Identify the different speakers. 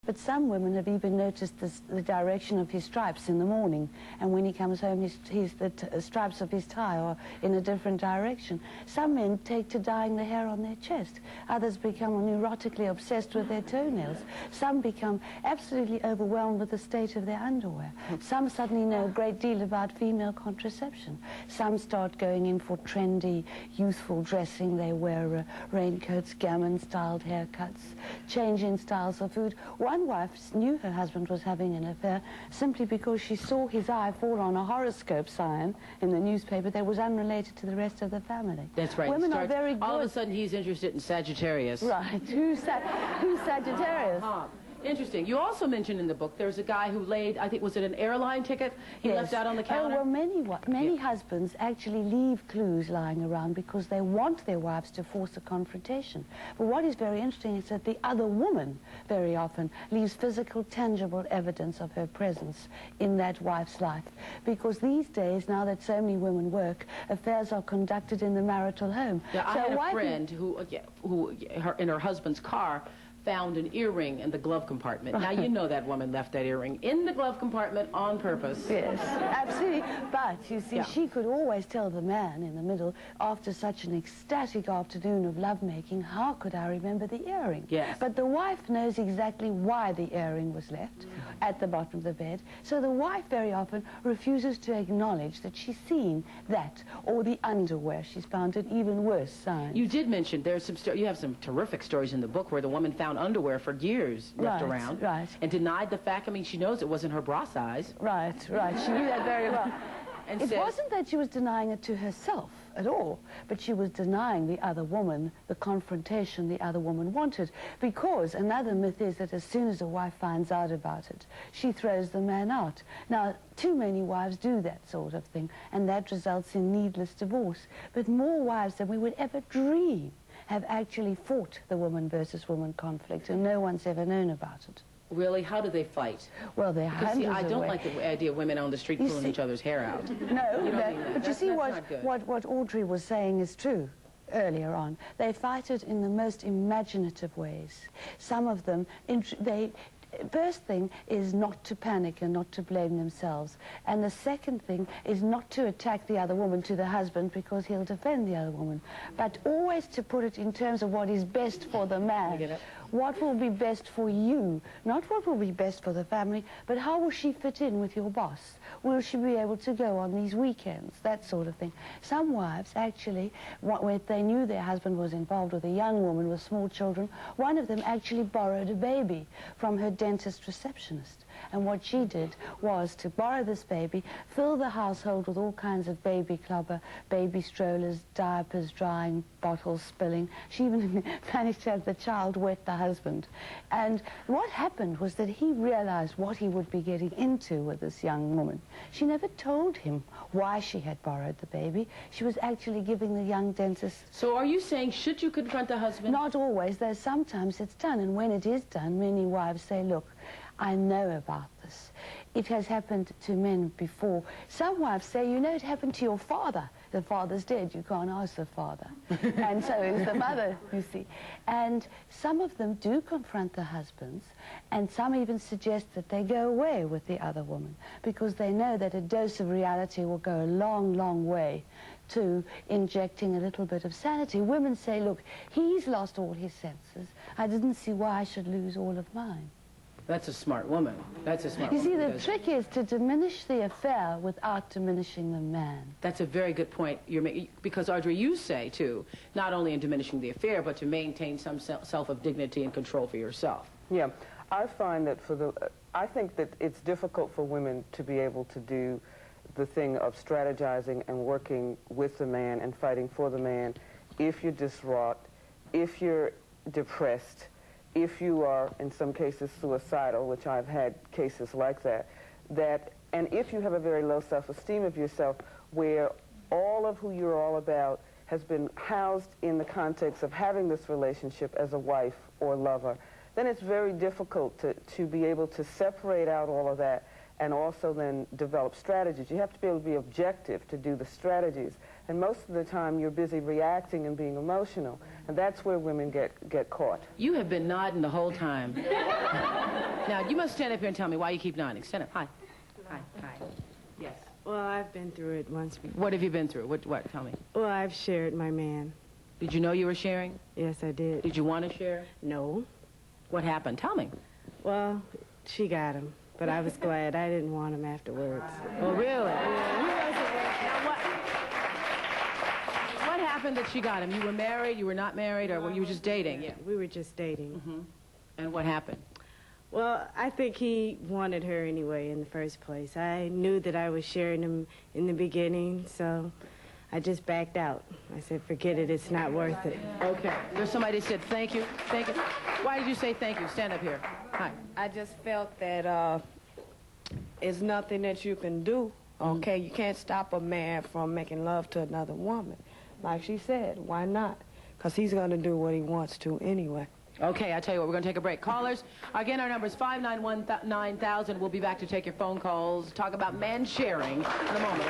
Speaker 1: But some women have even noticed the direction of his stripes in the morning, and when he comes home, the stripes of his tie are in a different direction. Some men take to dyeing the hair on their chest. Others become neurotically obsessed with their toenails. Some become absolutely overwhelmed with the state of their underwear. Some suddenly know a great deal about female contraception. Some start going in for trendy, youthful dressing. They wear raincoats, gammon-styled haircuts, change in styles of food. One wife knew her husband was having an affair simply because she saw his eye fall on a horoscope sign in the newspaper that was unrelated to the rest of the family.
Speaker 2: That's right.
Speaker 1: Women are very good.
Speaker 2: All of a sudden, he's interested in Sagittarius.
Speaker 1: Right. Who's Sagittarius?
Speaker 2: Interesting. You also mentioned in the book there's a guy who laid, I think, was it an airline ticket he left out on the counter?
Speaker 1: Oh, well, many husbands actually leave clues lying around because they want their wives to force a confrontation. But what is very interesting is that the other woman very often leaves physical, tangible evidence of her presence in that wife's life. Because these days, now that so many women work, affairs are conducted in the marital home.
Speaker 2: Yeah, I had a friend who in her husband's car, found an earring in the glove compartment. Now, you know that woman left that earring in the glove compartment on purpose.
Speaker 1: Yes, absolutely. But, you see, she could always tell the man in the middle, after such an ecstatic afternoon of lovemaking, how could I remember the earring?
Speaker 2: Yes.
Speaker 1: But the wife knows exactly why the earring was left at the bottom of the bed. So the wife very often refuses to acknowledge that she's seen that, or the underwear. She's found an even worse sign.
Speaker 2: You did mention there's some you have some terrific stories in the book where the woman found underwear for years left around and denied the fact. I mean, she knows it wasn't her bra size.
Speaker 1: Right. She knew that very well. And it wasn't that she was denying it to herself at all, but she was denying the other woman the confrontation the other woman wanted, because another myth is that as soon as a wife finds out about it, she throws the man out. Now, too many wives do that sort of thing, and that results in needless divorce. But more wives than we would ever dream have actually fought the woman versus woman conflict, and no one's ever known about it.
Speaker 2: Really? How do they fight?
Speaker 1: Well, they're hundreds
Speaker 2: I don't like the idea of women on the street pulling each other's hair out.
Speaker 1: No, but you see what Audrey was saying is true earlier on. They fight it in the most imaginative ways. Some of them, first thing is not to panic and not to blame themselves. And the second thing is not to attack the other woman to the husband because he'll defend the other woman, but always to put it in terms of what is best for the man. What will be best for you, not what will be best for the family, but how will she fit in with your boss? Will she be able to go on these weekends? That sort of thing. Some wives actually, when they knew their husband was involved with a young woman with small children, one of them actually borrowed a baby from her dentist receptionist. And what she did was to borrow this baby, fill the household with all kinds of baby clubber, baby strollers, diapers, drying, bottles spilling. She even managed to have the child wet the husband. And what happened was that he realized what he would be getting into with this young woman. She never told him why she had borrowed the baby. She was actually giving the young dentist...
Speaker 2: So are you saying, should you confront the husband?
Speaker 1: Not always, though sometimes it's done. And when it is done, many wives say, look, I know about this. It has happened to men before. Some wives say, you know, it happened to your father. The father's dead. You can't ask the father. And so is the mother, you see. And some of them do confront the husbands, and some even suggest that they go away with the other woman because they know that a dose of reality will go a long, long way to injecting a little bit of sanity. Women say, look, he's lost all his senses. I didn't see why I should lose all of mine.
Speaker 2: That's a smart woman. That's a smart woman.
Speaker 1: You see, the trick is to diminish the affair without diminishing the man.
Speaker 2: That's a very good point you're making, because, Audrey, you say, too, not only in diminishing the affair, but to maintain some self of dignity and control for yourself.
Speaker 3: Yeah, I find that I think that it's difficult for women to be able to do the thing of strategizing and working with the man and fighting for the man if you're distraught, if you're depressed, if you are, in some cases, suicidal, which I've had cases like that, and if you have a very low self-esteem of yourself, where all of who you're all about has been housed in the context of having this relationship as a wife or lover, then it's very difficult to be able to separate out all of that and also then develop strategies. You have to be able to be objective to do the strategies. And most of the time, you're busy reacting and being emotional. And that's where women get caught.
Speaker 2: You have been nodding the whole time. Now, you must stand up here and tell me why you keep nodding. Stand up. Hi. Hi. Hi. Yes.
Speaker 4: Well, I've been through it once before.
Speaker 2: What have you been through? What? Tell me.
Speaker 4: Well, I've shared my man.
Speaker 2: Did you know you were sharing?
Speaker 4: Yes, I did.
Speaker 2: Did you want to share?
Speaker 4: No.
Speaker 2: What happened? Tell me.
Speaker 4: Well, she got him, but I was glad. I didn't want him afterwards.
Speaker 2: Oh, really?
Speaker 4: Yeah,
Speaker 2: Now, what happened that she got him? You were married, you were not married, or were you just dating?
Speaker 4: Yeah, we were just dating.
Speaker 2: Mm-hmm. And what happened?
Speaker 4: Well, I think he wanted her anyway in the first place. I knew that I was sharing him in the beginning, so I just backed out. I said, forget it, it's not worth it.
Speaker 2: Okay. There's somebody that said thank you. Thank you. Why did you say thank you? Stand up here. Hi.
Speaker 5: I just felt that it's nothing that you can do, okay? You can't stop a man from making love to another woman. Like she said, why not? Because he's going to do what he wants to anyway.
Speaker 2: Okay, I tell you what, we're going to take a break. Callers, again, our number is 591-9000. We'll be back to take your phone calls, talk about man sharing in a moment.